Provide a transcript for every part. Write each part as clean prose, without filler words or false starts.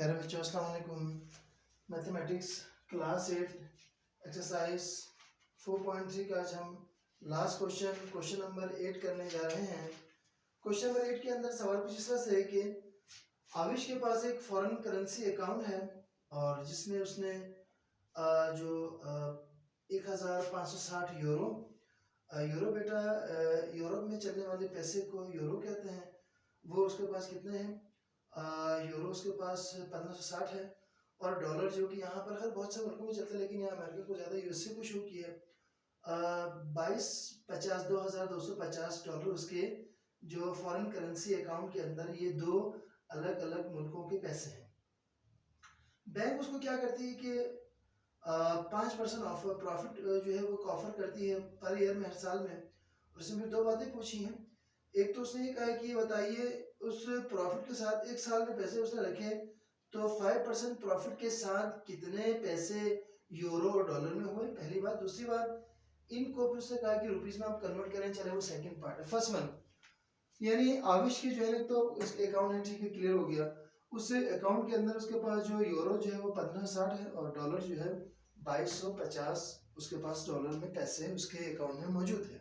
प्यारे बच्चों अस्सलाम वालेकुम। मैथमेटिक्स क्लास 8 एक्सरसाइज 4.3 का आज हम लास्ट क्वेश्चन नंबर 8 करने जा रहे हैं। क्वेश्चन नंबर 8 के अंदर सवाल कुछ इस तरह से है कि आविश के पास एक फॉरेन करेंसी अकाउंट है और जिसमें उसने जो 1560 यूरो बेटा यूरोप में चलने वाले पैसे को यूरो कहते हैं, वो उसके पास कितने हैं? यूरो उसके पास 1560 है और डॉलर जो कि यहाँ पर हर बहुत से मुल्कों में चलता है लेकिन यहाँ अमेरिका को ज़्यादा यूएसए को शो किया है। 2250 डॉलर उसके जो फॉरेन करेंसी अकाउंट के अंदर ये दो अलग अलग मुल्कों के पैसे हैं। बैंक उसको क्या करती है कि 5% ऑफ प्रॉफिट जो है वो ऑफर करती है पर ईयर में, हर साल में। उसने फिर दो बातें पूछी हैं। एक तो उसने ये कहा कि बताइए उस प्रॉफिट के साथ एक साल में पैसे उसने रखे तो 5% प्रॉफिट के साथ कितने पैसे यूरो और डॉलर में हुए, पहली बात। दूसरी बात इनको फिर उसने कहा कि रुपीस में आप कन्वर्ट करें, चले वो सेकंड पार्ट है। फर्स्ट वन यानी आविश की जो है तो उसके अकाउंट है, ठीक है, क्लियर हो गया। उस अकाउंट के अंदर उसके पास जो यूरो जो है वो 1560 है और डॉलर जो है 2250 उसके पास डॉलर में पैसे उसके अकाउंट में मौजूद है।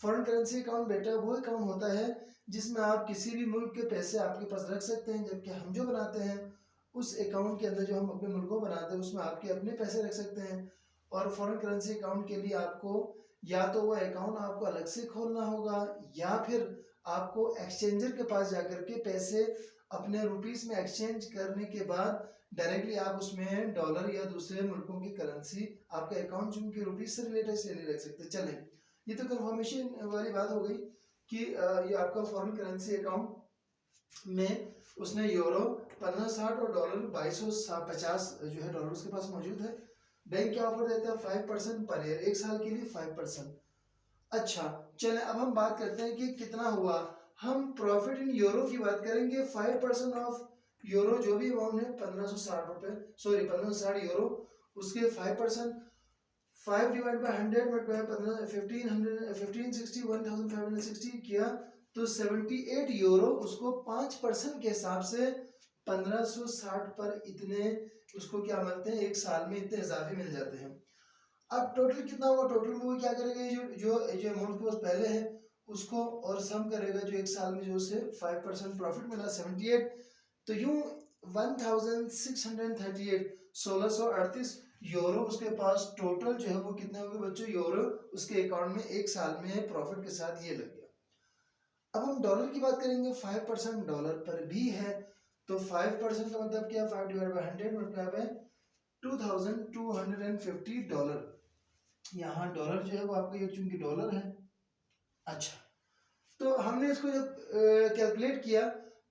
फॉरेन करेंसी अकाउंट बेटा वो अकाउंट होता है जिसमें आप किसी भी मुल्क के पैसे आपके पास रख सकते हैं, जबकि हम जो बनाते हैं उस अकाउंट के अंदर जो हम अपने मुल्कों बनाते हैं उसमें आपके अपने पैसे रख सकते हैं। और फॉरेन करेंसी अकाउंट के लिए आपको या तो वो अकाउंट आपको अलग से खोलना होगा या फिर आपको एक्सचेंजर के पास जाकर के पैसे अपने रुपीस में एक्सचेंज करने के बाद डायरेक्टली आप उसमें डॉलर या दूसरे मुल्कों की करेंसी आपके अकाउंट जो उनके रुपीस से रिलेटेड से नहीं रख सकते। चलें, ये तो कंफर्मेशन वाली बात हो गई कि ये आपका फॉरेन करेंसी अकाउंट में उसने यूरो 1560 और डॉलर 2250 जो है डॉलर उसके पास मौजूद है। बैंक क्या ऑफर देता है? 5% पर ईयर, एक साल के लिए 5%। अच्छा चले अब हम बात करते हैं कि कितना हुआ। हम प्रॉफिट इन यूरो की बात करेंगे। 5% ऑफ यूरो जो भी अमाउंट है 1560 रुपए, सॉरी 1560 यूरो, उसके 5%, 5 डिवाइड बाय 100 मल्टीप्लाई 1560 1560 किया तो 78 यूरो उसको 5% के हिसाब से 1560 पर इतने उसको क्या मिलते हैं, एक साल में इतने इजाफे मिल जाते हैं। अब टोटल कितना हुआ? टोटल में वो क्या करेगा, जो जो जो अमाउंट के पास पहले है उसको और सम करेगा जो एक साल में जो उसे 5% प्रॉफिट मिला 78, तो यूं 1638 1638 यूरो उसके पास टोटल जो है वो कितने हो गए बच्चों? यूरो उसके अकाउंट में एक साल में प्रॉफिट के साथ ये लग गया। अब हम डॉलर की बात करेंगे। 5% डॉलर पर भी है तो 5% का मतलब क्या? 5 divide by 100 multiply by 2250 dollar. यहाँ डॉलर जो है वो आपका ये चूंकि डॉलर है। अच्छा तो हमने इसको जब कैलकुलेट किया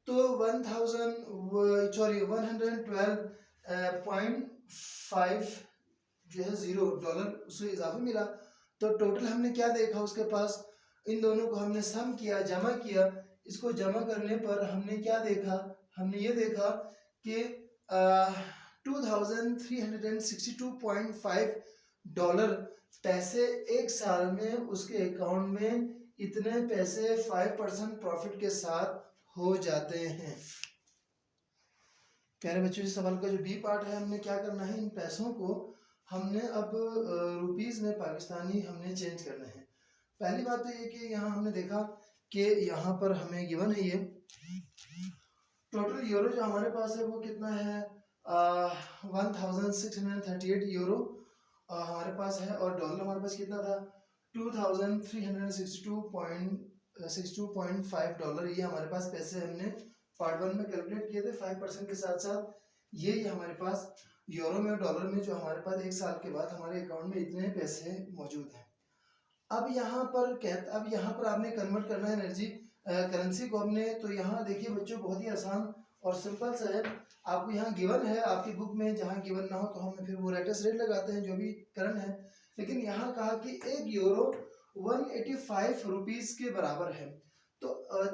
तो 112.5 जो है जीरो डॉलर उससे इजाफा मिला। तो टोटल हमने क्या देखा उसके पास? इन दोनों को हमने सम किया, जमा किया। इसको जमा करने पर हमने क्या देखा? हमने ये देखा कि 2362.5 डॉलर पैसे एक साल में उसके अकाउंट में इतने पैसे 5% प्रॉफिट के साथ हो जाते हैं। प्यारे बच्चों, इस सवाल का जो बी पार्ट है, हमने क्या करना है, इन पैसों को हमने अब रुपीस में पाकिस्तानी हमने चेंज करना है। पहली बात तो ये कि यहाँ हमने देखा कि यहाँ पर हमें गिवन है ये टोटल यूरो जो हमारे पास है वो कितना है? 1638 यूरो हमारे पास है और डॉलर हमारे पास कितना था? 2362.5 डॉलर। ये हमारे पास पैसे हमने पार्ट वन में कैलकुलेट किए थे 5% के साथ साथ। ये हमारे पास यूरो में और डॉलर में जो हमारे पास एक साल के बाद हमारे अकाउंट में इतने पैसे मौजूद हैं। अब यहाँ पर आपने कन्वर्ट करना है एनर्जी करेंसी को हमने। तो यहाँ देखिए बच्चों, बहुत ही आसान और सिंपल सा है। आपको यहाँ गिवन है आपकी बुक में, जहाँ गिवन ना हो तो हम फिर वो लेटेस्ट रेट लगाते हैं जो भी करंट है। लेकिन यहाँ कहा कि एक यूरो 185 रुपीज के बराबर है। तो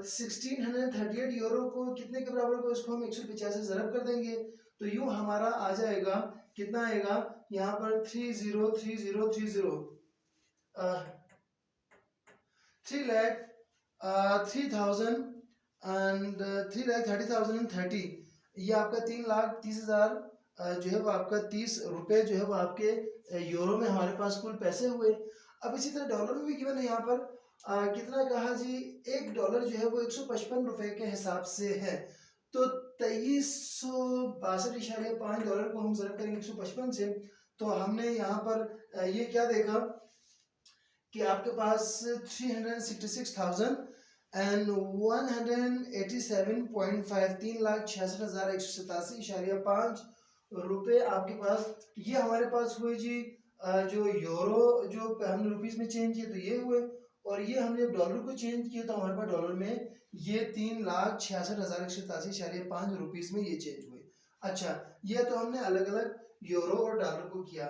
1638 यूरो को कितने के बराबर को इसको हम 150 से ज़रब कर देंगे तो यूं हमारा आ जाएगा, कितना आएगा यहाँ पर 3,30,30,000 एंड 3,30,030। ये आपका 3,30,000 जो है वो आपका 30 रुपये जो है वो आपके यूरो में हमारे पास कुल पैसे हुए। अब इसी तरह डॉलर में भी गिवन है यहाँ पर कितना कहा जी, $1 जो है वो 155 रुपये के हिसाब से है। तो 2362.5 को हम ज़रब करेंगे 155 से, तो हमने यहाँ पर ये क्या देखा कि आपके पास 366,187.5 3,66,187.5 रुपये आपके पास, ये हमारे पास हुए जी। जो यूरो जो हमने रुपीस में चेंज किए तो ये हुए, और ये हमने डॉलर को चेंज किया तो हमारे पास डॉलर में ये 3,66,187.5 रुपीस में ये चेंज हुए। अच्छा, ये तो हमने अलग अलग यूरो और डॉलर को किया।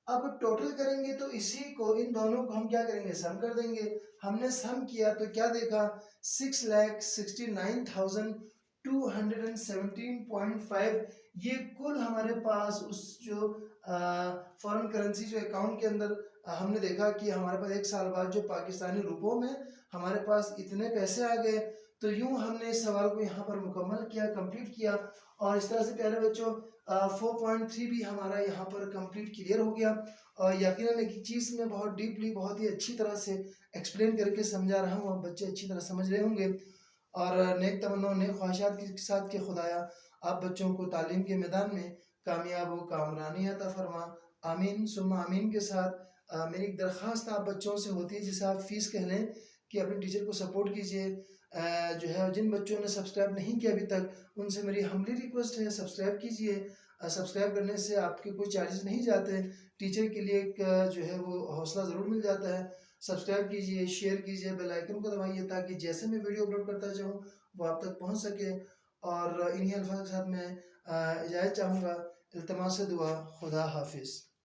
अब टोटल करेंगे तो इसी को, इन दोनों को हम क्या करेंगे, सम कर देंगे। हमने सम किया तो क्या देखा, 6,69,217.5 ये कुल हमारे पास उस जो फॉरेन करेंसी जो अकाउंट के अंदर हमने देखा कि हमारे पास 1 साल बाद जो पाकिस्तानी रुपयों में हमारे पास इतने पैसे आ गए। तो यूं हमने इस सवाल को यहाँ पर मुकम्मल किया, कंप्लीट किया, और इस तरह से प्यारे बच्चों 4.3 भी हमारा यहाँ पर कंप्लीट क्लियर हो गया। और यकीनन एक चीज़ में बहुत डीपली, बहुत ही अच्छी तरह से एक्सप्लेन करके समझा रहा हूँ, बच्चे अच्छी तरह समझ रहे होंगे। और नेक तमन्ना, नेक ख्वाहिशात के साथ कि खुदाया आप बच्चों को तालीम के मैदान में कामयाब हो, कामरानी अता फरमा। आमीन सुम्मा आमीन के साथ मेरी एक दरख्वास्त आप बच्चों से होती है, जिसे आप फ़ीस कह लें, कि अपने टीचर को सपोर्ट कीजिए। जो है जिन बच्चों ने सब्सक्राइब नहीं किया अभी तक, उनसे मेरी हम्बली रिक्वेस्ट है, सब्सक्राइब कीजिए। सब्सक्राइब करने से आपके कोई चार्जेस नहीं जाते, टीचर के लिए एक जो है वो हौसला ज़रूर मिल जाता है। सब्सक्राइब कीजिए, शेयर कीजिए, बेल आइकन को दबाइए, ताकि जैसे मैं वीडियो अपलोड करता जाऊँ वो आप तक पहुँच सके। और इन्हीं अल्फाज के साथ मैं इजाज़त चाहूँगा। इल्तमास दुआ, खुदा हाफिज़।